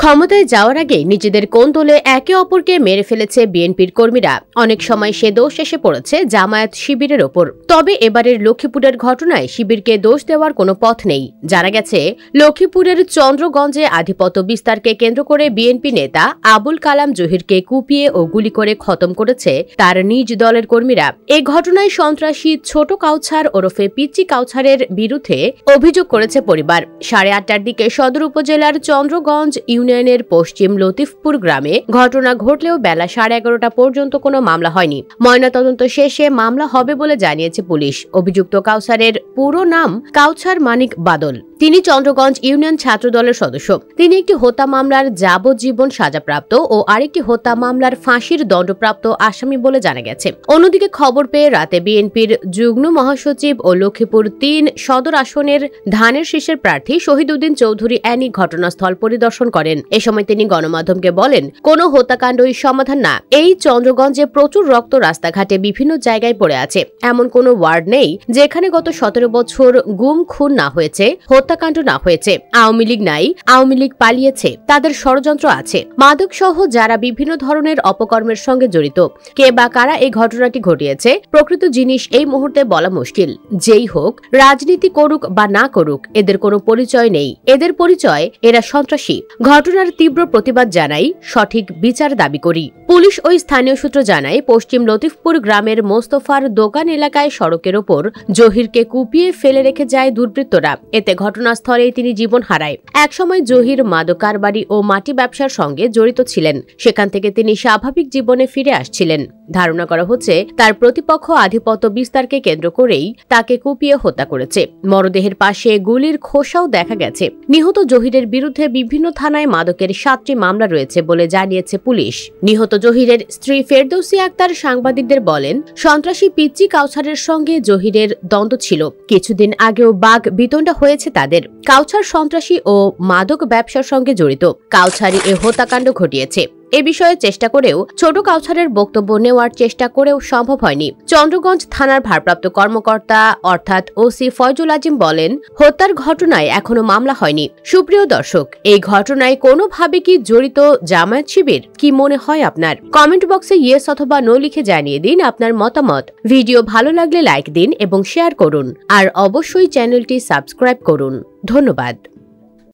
ক্ষমতায় যাওয়ার আগে নিজেদের কোন দলে একে অপরকে মেরে ফেলেছে বিএনপির কর্মীরা। অনেক সময় সে দোষ এসে পড়েছে জামায়াত শিবিরের ওপর। তবে এবারের লক্ষ্মীপুরের ঘটনায় শিবিরকে দোষ দেওয়ার কোনো পথ নেই। জানা গেছে, লক্ষ্মীপুরের চন্দ্রগঞ্জে আধিপত্য বিস্তারকে কেন্দ্র করে বিএনপি নেতা আবুল কালাম জহিরকে কুপিয়ে ও গুলি করে খতম করেছে তার নিজ দলের কর্মীরা। এ ঘটনায় সন্ত্রাসী ছোট কাউছার ওরফে পিচ্চি কাউছারের বিরুদ্ধে অভিযোগ করেছে পরিবার। 8:30টার দিকে সদর উপজেলার চন্দ্রগঞ্জ ইউনিয়নের পশ্চিম লতিফপুর গ্রামে ঘটনা ঘটলেও বেলা 11:30টা পর্যন্ত কোনো মামলা হয়নি। ময়নাতদন্ত শেষে মামলা হবে বলে জানিয়েছে পুলিশ। অভিযুক্ত কাউছারের পুরো নাম কাউছার মানিক বাদল। তিনি চন্দ্রগঞ্জ ইউনিয়ন ছাত্র দলের সদস্য। তিনি একটি হত্যা মামলার যাবজ্জীবন সাজাপ্রাপ্ত ও আরেকটি হত্যা মামলার ফাঁসির দণ্ডপ্রাপ্ত আসামি বলে জানা গেছে। অন্যদিকে খবর পেয়ে রাতে বিএনপির যুগ্ম মহাসচিব ও লক্ষ্মীপুর ৩ সদর আসনের ধানের শীষের প্রার্থী শহীদউদ্দিন চৌধুরী অ্যানি ঘটনাস্থল পরিদর্শন করেন। এ সময় তিনি গণমাধ্যমকে বলেন, কোনো হত্যাকাণ্ডই সমাধান না। এই চন্দ্রগঞ্জে প্রচুর রক্ত রাস্তাঘাটে বিভিন্ন জায়গায় পড়ে আছে। এমন কোনো ওয়ার্ড নেই যেখানে গত 17 বছর গুম খুন না হয়েছে, হত্যাকাণ্ড না হয়েছে। আওয়ামী লীগ নাই, আওয়ামী লীগ পালিয়েছে, তাদের ষড়যন্ত্র আছে। মাদক সহ যারা বিভিন্ন ধরনের অপকর্মের সঙ্গে জড়িত, কে বা কারা এই ঘটনাটি ঘটিয়েছে প্রকৃত জিনিস এই মুহূর্তে বলা মুশকিল। যেই হোক, রাজনীতি করুক বা না করুক, এদের কোনো পরিচয় নেই। এদের পরিচয় এরা সন্ত্রাসী। ঘটনার তীব্র প্রতিবাদ জানাই, সঠিক বিচার দাবি করি। পুলিশ ওই স্থানীয় সূত্র জানায়, পশ্চিম লতিফপুর গ্রামের মোস্তফার দোকান এলাকায় সড়কের ওপর জহিরকে কুপিয়ে ফেলে রেখে যায় দুর্বৃত্তরা। এতে ঘটনাস্থলেই তিনি জীবন হারায়। একসময় জহির মাদক কারবারি ও মাটি ব্যবসার সঙ্গে জড়িত ছিলেন। সেখান থেকে তিনি স্বাভাবিক জীবনে ফিরে আসছিলেন। ধারণা করা হচ্ছে তার প্রতিপক্ষ আধিপত্য বিস্তারকে কেন্দ্র করেই তাকে কুপিয়ে হত্যা করেছে। মরদেহের পাশে গুলির খোসাও দেখা গেছে। নিহত জহিরের বিরুদ্ধে বিভিন্ন থানায় মাদকের 7টি মামলা রয়েছে বলে জানিয়েছে পুলিশ। নিহত জহিরের স্ত্রী ফেরদৌসী আক্তার সাংবাদিকদের বলেন, সন্ত্রাসী পিচ্চি কাউছারের সঙ্গে জহিরের দ্বন্দ্ব ছিল। কিছুদিন আগেও বাঘ বিতণ্ডা হয়েছে তাদের। কাউছার সন্ত্রাসী ও মাদক ব্যবসার সঙ্গে জড়িত। কাউছারি এ হত্যাকাণ্ড ঘটিয়েছে। এ বিষয়ে চেষ্টা করেও ছোট কাউছারের বক্তব্য নেওয়ার চেষ্টা করেও সম্ভব হয়নি। চন্দ্রগঞ্জ থানার ভারপ্রাপ্ত কর্মকর্তা অর্থাৎ ওসি ফয়জুল আজিম বলেন, হত্যার ঘটনায় এখনো মামলা হয়নি। সুপ্রিয় দর্শক, এই ঘটনায় কোনোভাবে কি জড়িত জামায়াত শিবির? কি মনে হয় আপনার? কমেন্ট বক্সে ইয়েস অথবা নো লিখে জানিয়ে দিন আপনার মতামত। ভিডিও ভালো লাগলে লাইক দিন এবং শেয়ার করুন। আর অবশ্যই চ্যানেলটি সাবস্ক্রাইব করুন। ধন্যবাদ।